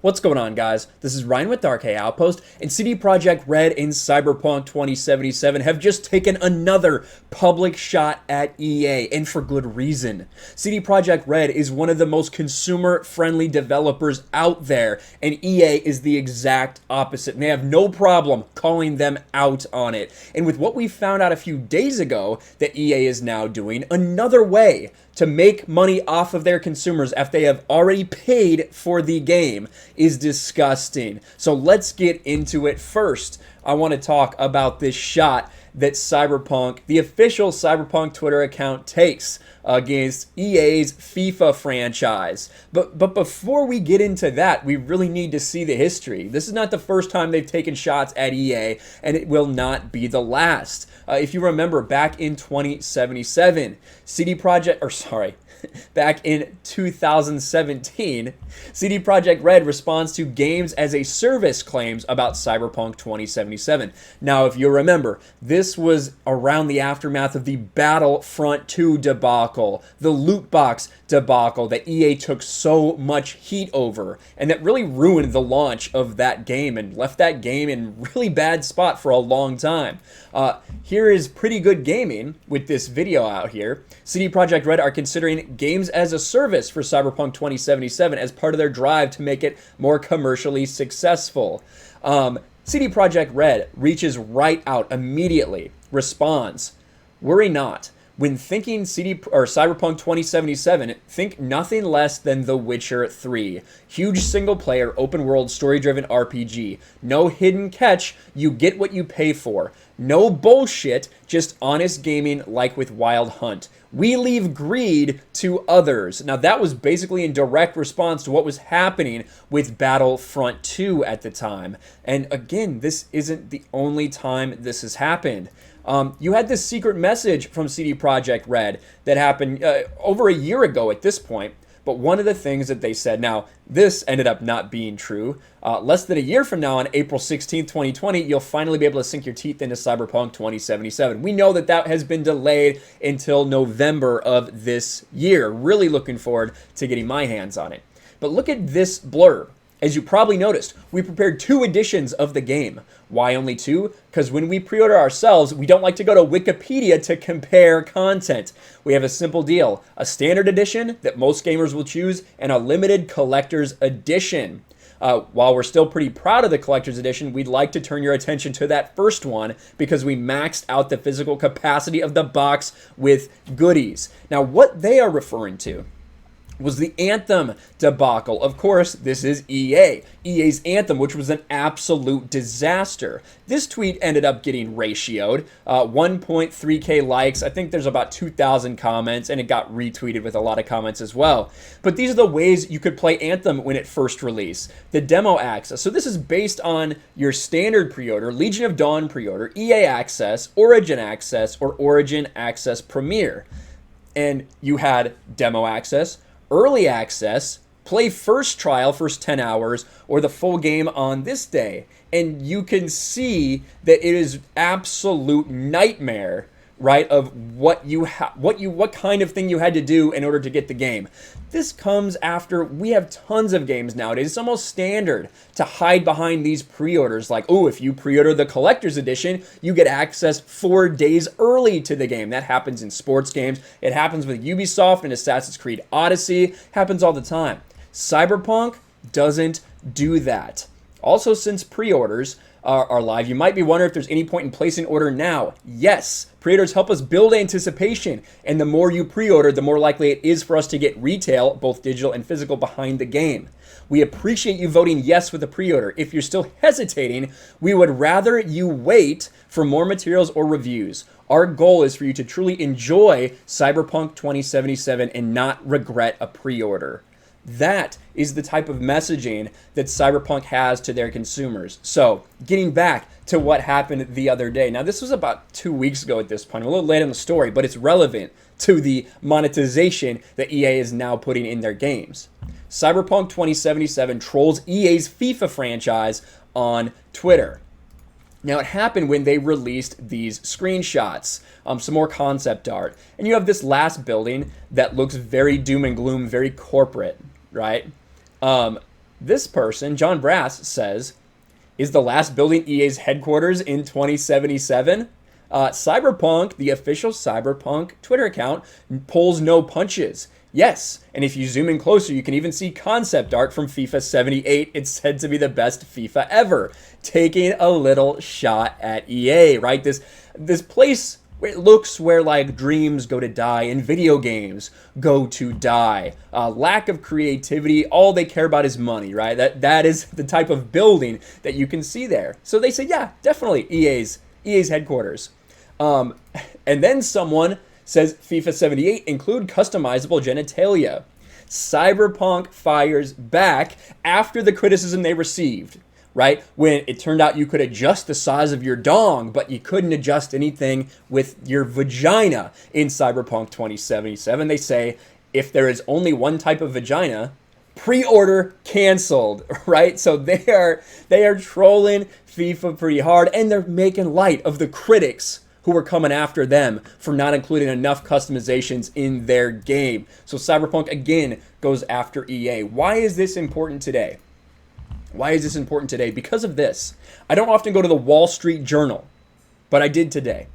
What's going on, guys? This is Ryan with Dark Outpost, and CD Projekt Red and Cyberpunk 2077 have just taken another public shot at EA, and for good reason. CD Projekt Red is one of the most consumer-friendly developers out there, and EA is the exact opposite, and they have no problem calling them out on it. And with what we found out a few days ago that EA is now doing, another way to make money off of their consumers after they have already paid for the game is disgusting. So let's get into it. First, I want to talk about this shot that Cyberpunk, the official Cyberpunk Twitter account, takes against EA's FIFA franchise. But before we get into that, we really need to see the history. This is not the first time they've taken shots at EA, and it will not be the last. If you remember, back in 2077, back in 2017, CD Projekt Red responds to Games as a Service claims about Cyberpunk 2077. Now, if you remember, this was around the aftermath of the Battlefront 2 debacle, the loot box debacle that EA took so much heat over, and that really ruined the launch of that game and left that game in a really bad spot for a long time. Here is pretty good gaming with this video out here. CD Projekt Red are considering Games as a Service for Cyberpunk 2077 as part of their drive to make it more commercially successful. CD Projekt Red reaches right out immediately, responds, "Worry not. When thinking Cyberpunk 2077, think nothing less than The Witcher 3. Huge single-player, open-world, story-driven RPG. No hidden catch, you get what you pay for. No bullshit, just honest gaming like with Wild Hunt. We leave greed to others." Now, that was basically in direct response to what was happening with Battlefront 2 at the time. And again, this isn't the only time this has happened. You had this secret message from CD Projekt Red that happened over a year ago at this point. But one of the things that they said, now this ended up not being true. Less than a year from now, on April 16th, 2020, you'll finally be able to sink your teeth into Cyberpunk 2077. We know that that has been delayed until November of this year. Really looking forward to getting my hands on it. But look at this blurb. As you probably noticed, we prepared 2 editions of the game. Why only 2? Because when we pre-order ourselves, we don't like to go to Wikipedia to compare content. We have a simple deal: a standard edition that most gamers will choose, and a limited collector's edition. While we're still pretty proud of the collector's edition, we'd like to turn your attention to that first one because we maxed out the physical capacity of the box with goodies. Now, what they are referring to was the Anthem debacle. Of course, this is EA. EA's Anthem, which was an absolute disaster. This tweet ended up getting ratioed. 1.3k likes. I think there's about 2,000 comments, and it got retweeted with a lot of comments as well. But these are the ways you could play Anthem when it first released. The demo access. So this is based on your standard pre-order, Legion of Dawn pre-order, EA Access, Origin Access, or Origin Access Premier. And you had demo access, early access, play first trial, first 10 hours, or the full game on this day. And you can see that it is absolute nightmare, right, of what kind of thing you had to do in order to get the game. This comes after we have tons of games nowadays. It's almost standard to hide behind these pre-orders, like, oh, if you pre-order the collector's edition, you get access 4 days early to the game. That happens in sports games. It happens with Ubisoft and Assassin's Creed Odyssey. Happens all the time. Cyberpunk doesn't do that. Also, since pre-orders are live, you might be wondering if there's any point in placing an order now. Yes, pre-orders help us build anticipation, and the more you pre-order, the more likely it is for us to get retail, both digital and physical, behind the game. We appreciate you voting yes with the pre-order. If you're still hesitating, we would rather you wait for more materials or reviews. Our goal is for you to truly enjoy Cyberpunk 2077 and not regret a pre-order. That is the type of messaging that Cyberpunk has to their consumers. So, getting back to what happened the other day. Now, this was about 2 weeks ago at this point. A little late in the story, but it's relevant to the monetization that EA is now putting in their games. Cyberpunk 2077 trolls EA's FIFA franchise on Twitter. Now, it happened when they released these screenshots, some more concept art. And you have this last building that looks very doom and gloom, very corporate, right? This person, John Brass, says, is the last building EA's headquarters in 2077? Cyberpunk, the official Cyberpunk Twitter account, pulls no punches. Yes, and if you zoom in closer, you can even see concept art from FIFA 78. It's said to be the best FIFA ever, taking a little shot at EA, right? This place where it looks where like dreams go to die and video games go to die. Lack of creativity, all they care about is money, right? That is the type of building that you can see there. So they say, yeah, definitely EA's headquarters. And then someone says FIFA 78 include customizable genitalia. Cyberpunk fires back after the criticism they received, right? When it turned out you could adjust the size of your dong, but you couldn't adjust anything with your vagina in Cyberpunk 2077. They say if there is only one type of vagina, pre-order canceled, right? So they are trolling FIFA pretty hard, and they're making light of the critics who were coming after them for not including enough customizations in their game. So Cyberpunk again goes after EA. Why is this important today? Why is this important today? Because of this. I don't often go to the Wall Street Journal, but I did today.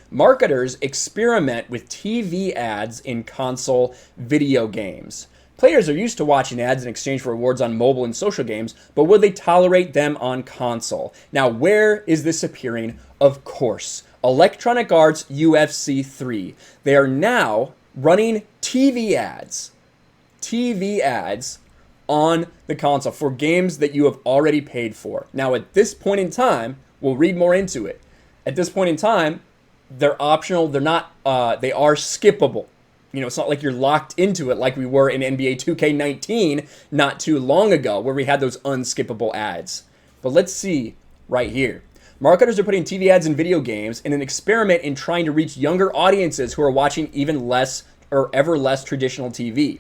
Marketers experiment with TV ads in console video games. Players are used to watching ads in exchange for rewards on mobile and social games, but will they tolerate them on console? Now, where is this appearing? Of course, Electronic Arts UFC 3. They are now running TV ads on the console for games that you have already paid for. Now, at this point in time, we'll read more into it. At this point in time, they're optional. They're not. They are skippable. You know, it's not like you're locked into it like we were in NBA 2K19 not too long ago, where we had those unskippable ads. But let's see right here. Marketers are putting TV ads in video games in an experiment in trying to reach younger audiences who are watching even less or ever less traditional TV.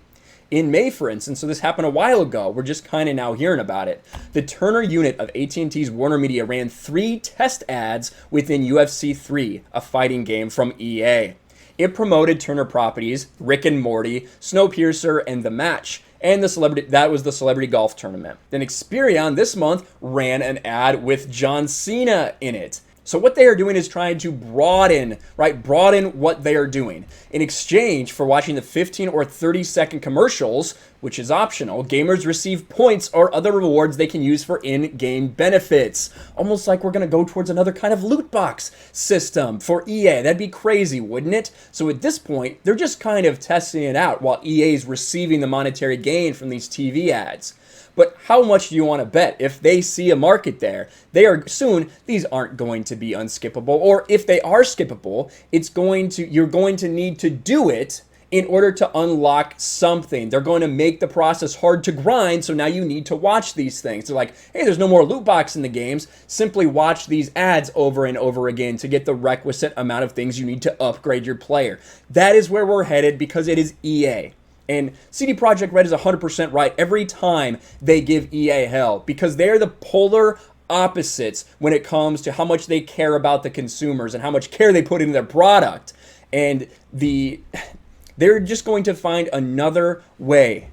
In May, for instance, so this happened a while ago, we're just kind of now hearing about it, the Turner unit of AT&T's Warner Media ran 3 test ads within UFC 3, a fighting game from EA. It promoted Turner properties, Rick and Morty, Snowpiercer, and The Match, and that was the celebrity golf tournament. Then Experion this month ran an ad with John Cena in it. So what they are doing is trying to broaden what they are doing. In exchange for watching the 15 or 30-second commercials, which is optional, gamers receive points or other rewards they can use for in-game benefits. Almost like we're going to go towards another kind of loot box system for EA. That'd be crazy, wouldn't it? So at this point, they're just kind of testing it out while EA is receiving the monetary gain from these TV ads. But how much do you want to bet if they see a market there? These aren't going to be unskippable, or if they are skippable, you're going to need to do it in order to unlock something. They're going to make the process hard to grind, so now you need to watch these things. They're like, hey, there's no more loot box in the games. Simply watch these ads over and over again to get the requisite amount of things you need to upgrade your player. That is where we're headed because it is EA. And CD Projekt Red is 100% right every time they give EA hell because they're the polar opposites when it comes to how much they care about the consumers and how much care they put into their product. And they're just going to find another way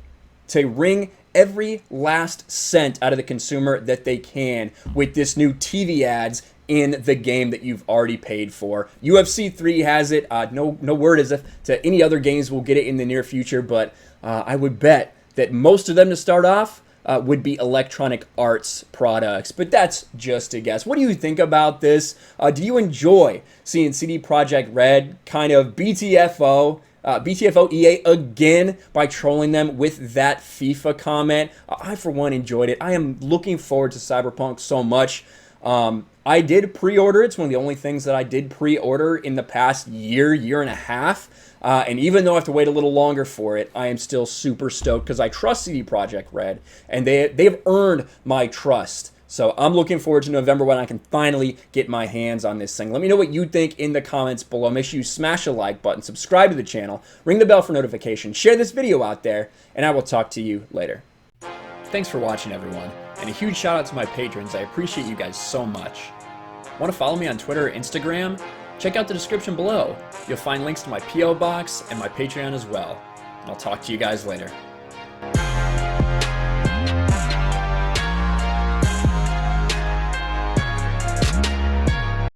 to wring every last cent out of the consumer that they can with this new TV ads in the game that you've already paid for. UFC 3 has it. No word as if to any other games will get it in the near future, but I would bet that most of them to start off would be Electronic Arts products. But that's just a guess. What do you think about this? Do you enjoy seeing CD Projekt Red kind of BTFO EA again by trolling them with that FIFA comment? I, for one, enjoyed it. I am looking forward to Cyberpunk so much. I did pre-order. It's one of the only things that I did pre-order in the past year and a half. And even though I have to wait a little longer for it, I am still super stoked because I trust CD Projekt Red, and they've earned my trust. So I'm looking forward to November when I can finally get my hands on this thing. Let me know what you think in the comments below. Make sure you smash a like button, subscribe to the channel, ring the bell for notifications, share this video out there, and I will talk to you later. Thanks for watching, everyone. And a huge shout out to my patrons. I appreciate you guys so much. Want to follow me on Twitter or Instagram? Check out the description below. You'll find links to my P.O. box and my Patreon as well. And I'll talk to you guys later.